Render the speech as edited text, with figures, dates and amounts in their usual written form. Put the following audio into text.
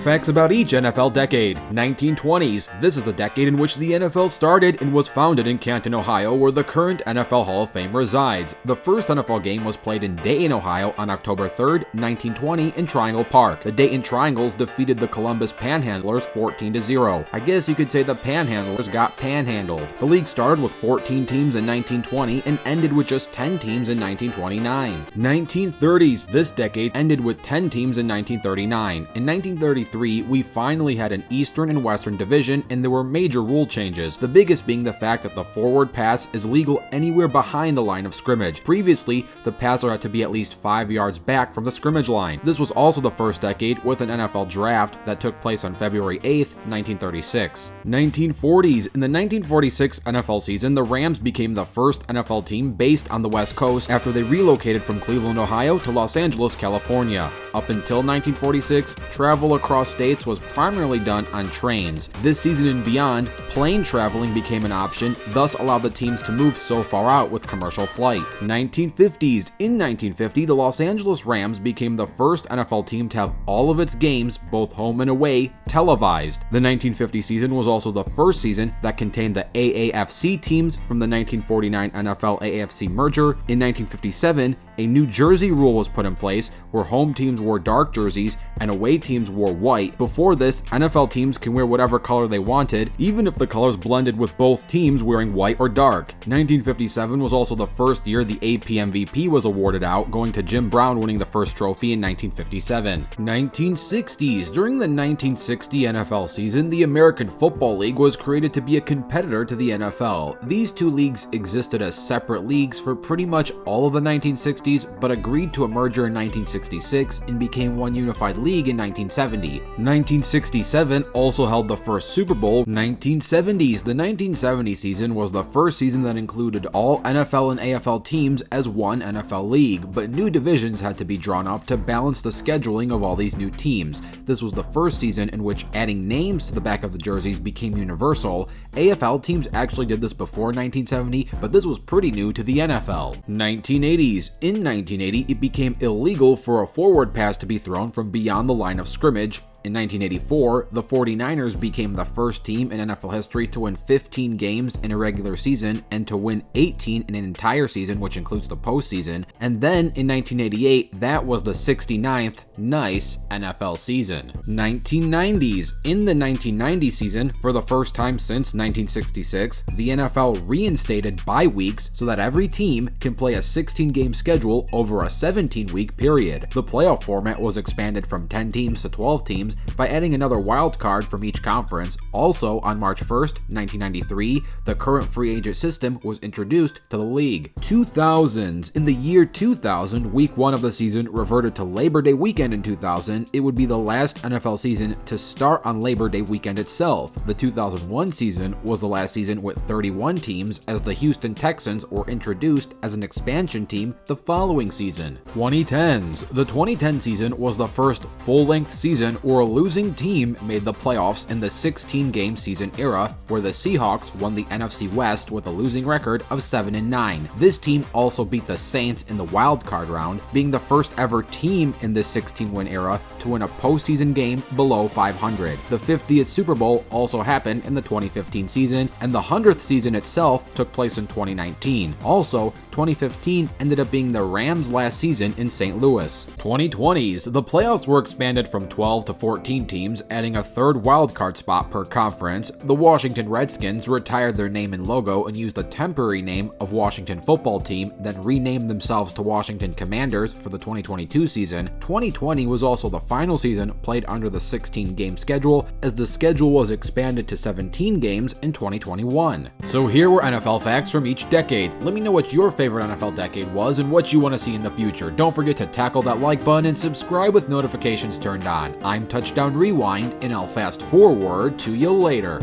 Facts about each NFL decade. 1920s. This is the decade in which the NFL started and was founded in Canton, Ohio, where the current NFL Hall of Fame resides. The first NFL game was played in Dayton, Ohio on October 3rd, 1920 in Triangle Park. The Dayton Triangles defeated the Columbus Panhandlers 14-0. I guess you could say the Panhandlers got panhandled. The league started with 14 teams in 1920 and ended with just 10 teams in 1929. 1930s. This decade ended with 10 teams in 1939. In 1933, we finally had an Eastern and Western division, and there were major rule changes, the biggest being the fact that the forward pass is legal anywhere behind the line of scrimmage. Previously, the passer had to be at least 5 yards back from the scrimmage line. This was also the first decade with an NFL draft that took place on February 8th, 1936. 1940s. In the 1946 NFL season, the Rams became the first NFL team based on the West Coast after they relocated from Cleveland, Ohio to Los Angeles, California. Up until 1946, travel across states was primarily done on trains. This season and beyond, plane traveling became an option, thus allowed the teams to move so far out with commercial flight. 1950s. In 1950, the Los Angeles Rams became the first NFL team to have all of its games, both home and away, televised. The 1950 season was also the first season that contained the AAFC teams from the 1949 NFL-AFC merger. In 1957, a New Jersey rule was put in place where home teams wore dark jerseys and away teams wore white. Before this, NFL teams can wear whatever color they wanted, even if the colors blended with both teams wearing white or dark. 1957 was also the first year the AP MVP was awarded out, going to Jim Brown winning the first trophy in 1957. 1960s. During the 1960 NFL season, the American Football League was created to be a competitor to the NFL. These two leagues existed as separate leagues for pretty much all of the 1960s, but agreed to a merger in 1966 and became one unified league in 1970. 1967 also held the first Super Bowl. 1970s. The 1970 season was the first season that included all NFL and AFL teams as one NFL league, but new divisions had to be drawn up to balance the scheduling of all these new teams. This was the first season in which adding names to the back of the jerseys became universal. AFL teams actually did this before 1970, but this was pretty new to the NFL. 1980s. In 1980, it became illegal for a forward pass to be thrown from beyond the line of scrimmage. In 1984, the 49ers became the first team in NFL history to win 15 games in a regular season and to win 18 in an entire season, which includes the postseason. And then in 1988, that was the 69th nice NFL season. 1990s. In the 1990 season, for the first time since 1966, the NFL reinstated bye weeks so that every team can play a 16-game schedule over a 17-week period. The playoff format was expanded from 10 teams to 12 teams by adding another wild card from each conference. Also, on March 1st, 1993, the current free agent system was introduced to the league. 2000s. In the year 2000, week 1 of the season reverted to Labor Day weekend in 2000. It would be the last NFL season to start on Labor Day weekend itself. The 2001 season was the last season with 31 teams, as the Houston Texans were introduced as an expansion team the following season. 2010s. The 2010 season was the first full-length season where a losing team made the playoffs in the 16-game season era, where the Seahawks won the NFC West with a losing record of 7-9. This team also beat the Saints in the wild card round, being the first ever team in this 16-win era to win a postseason game below 500. The 50th Super Bowl also happened in the 2015 season, and the 100th season itself took place in 2019. Also, 2015 ended up being the Rams' last season in St. Louis. 2020s. The playoffs were expanded from 12 to 14 teams, adding a third wildcard spot per conference. The Washington Redskins retired their name and logo and used the temporary name of Washington Football Team, then renamed themselves to Washington Commanders for the 2022 season. 2020 was also the final season played under the 16-game schedule, as the schedule was expanded to 17 games in 2021. So here were NFL facts from each decade. Let me know what your favorite NFL decade was and what you want to see in the future. Don't forget to tackle that like button and subscribe with notifications turned on. I'm Touchdown Rewind, and I'll fast forward to you later.